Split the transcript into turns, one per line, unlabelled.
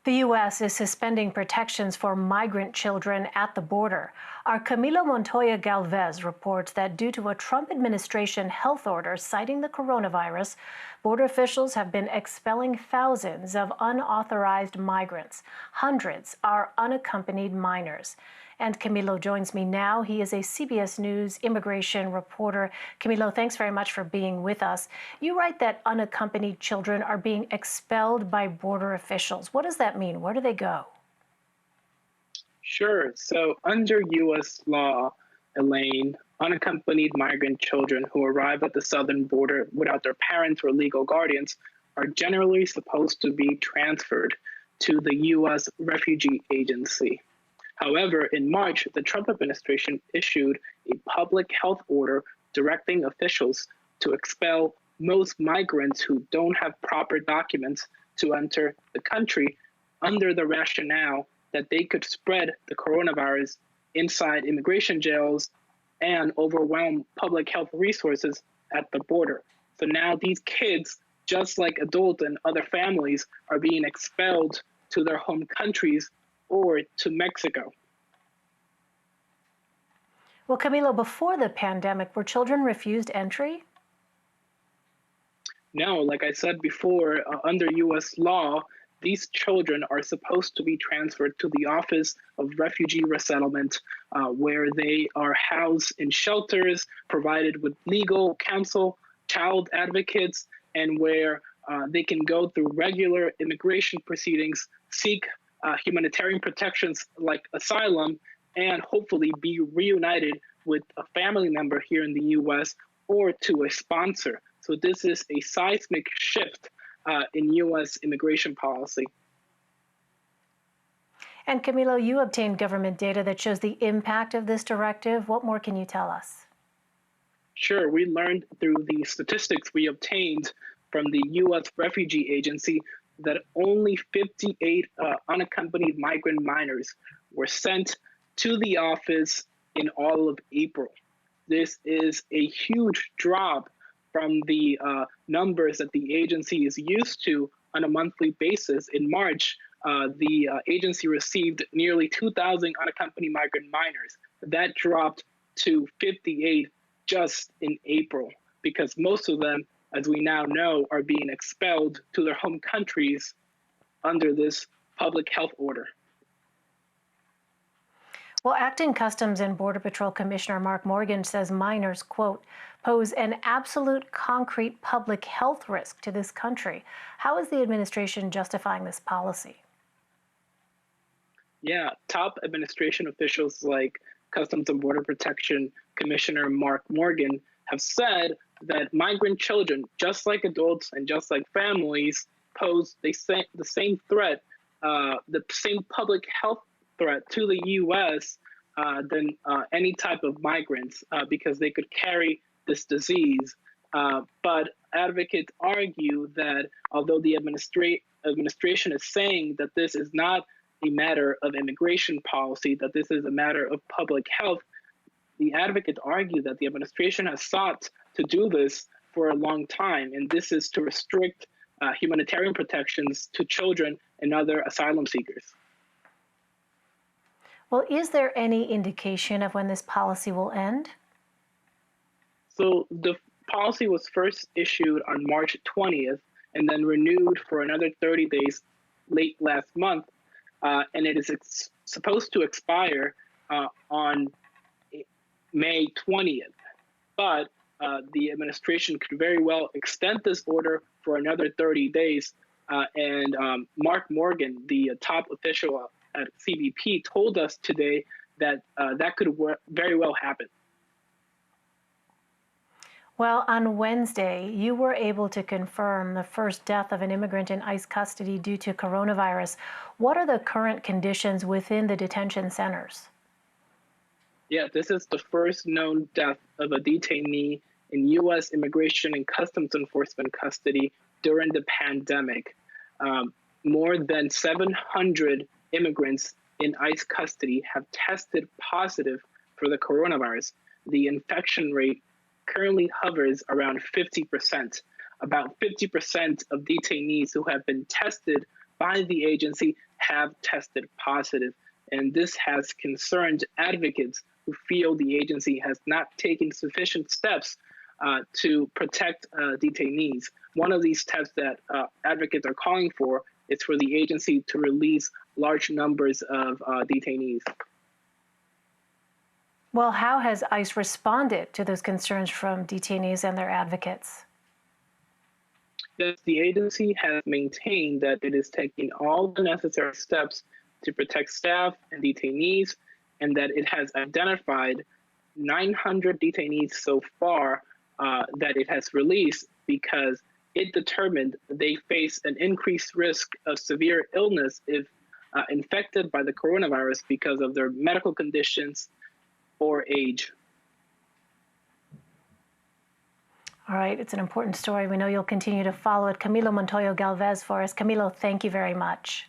The U.S. is suspending protections for migrant children at the border. Our Camilo Montoya-Galvez reports that due to a Trump administration health order citing the coronavirus, border officials have been expelling thousands of unauthorized migrants. Hundreds are unaccompanied minors. And Camilo joins me now. He is a CBS News immigration reporter. Camilo, thanks very much for being with us. You write that unaccompanied children are being expelled by border officials. What does that mean? Where do they go?
Sure. So under U.S. law, Elaine, unaccompanied migrant children who arrive at the southern border without their parents or legal guardians are generally supposed to be transferred to the U.S. Refugee Agency. However, in March, the Trump administration issued a public health order directing officials to expel most migrants who don't have proper documents to enter the country under the rationale that they could spread the coronavirus inside immigration jails and overwhelm public health resources at the border. So now these kids, just like adults and other families, are being expelled to their home countries or to Mexico.
Well, Camilo, before the pandemic, were children refused entry?
No, like I said before, under U.S. law, these children are supposed to be transferred to the Office of Refugee Resettlement, where they are housed in shelters, provided with legal counsel, child advocates, and where they can go through regular immigration proceedings, seek humanitarian protections like asylum, and hopefully be reunited with a family member here in the U.S. or to a sponsor. So this is a seismic shift in U.S. immigration policy.
And Camilo, you obtained government data that shows the impact of this directive. What more can you tell us?
Sure, we learned through the statistics we obtained from the U.S. Refugee Agency that only 58 unaccompanied migrant minors were sent to the office in all of April. This is a huge drop from the numbers that the agency is used to on a monthly basis. In March, the agency received nearly 2,000 unaccompanied migrant minors. That dropped to 58 just in April, because most of them, as we now know, are being expelled to their home countries under this public health order.
Well, Acting Customs and Border Patrol Commissioner Mark Morgan says minors, quote, pose an absolute concrete public health risk to this country. How is the administration justifying this policy?
Yeah, top administration officials like Customs and Border Protection Commissioner Mark Morgan have said that migrant children, just like adults and just like families, pose the same threat, the same public health threat to the U.S. Than any type of migrants because they could carry this disease. But advocates argue that although the administration is saying that this is not a matter of immigration policy, that this is a matter of public health, the advocates argue that the administration has sought to do this for a long time, and this is to restrict humanitarian protections to children and other asylum seekers.
Well, is there any indication of when this policy will end?
So the policy was first issued on March 20th and then renewed for another 30 days late last month. And it is supposed to expire on May 20th. But the administration could very well extend this order for another 30 days. And Mark Morgan, the top official at CBP, told us today that that could very well happen.
Well, on Wednesday, you were able to confirm the first death of an immigrant in ICE custody due to coronavirus. What are the current conditions within the detention centers?
Yeah, this is the first known death of a detainee in U.S. Immigration and Customs Enforcement custody during the pandemic. More than 700 immigrants in ICE custody have tested positive for the coronavirus. The infection rate currently hovers around 50%. About 50% of detainees who have been tested by the agency have tested positive. And this has concerned advocates who feel the agency has not taken sufficient steps to protect detainees. One of these steps that advocates are calling for is for the agency to release large numbers of detainees.
Well, how has ICE responded to those concerns from detainees and their advocates?
Yes, the agency has maintained that it is taking all the necessary steps to protect staff and detainees, and that it has identified 900 detainees so far that it has released because it determined they face an increased risk of severe illness if infected by the coronavirus because of their medical conditions or age.
All right, it's an important story. We know you'll continue to follow it. Camilo Montoya-Galvez for us. Camilo, thank you very much.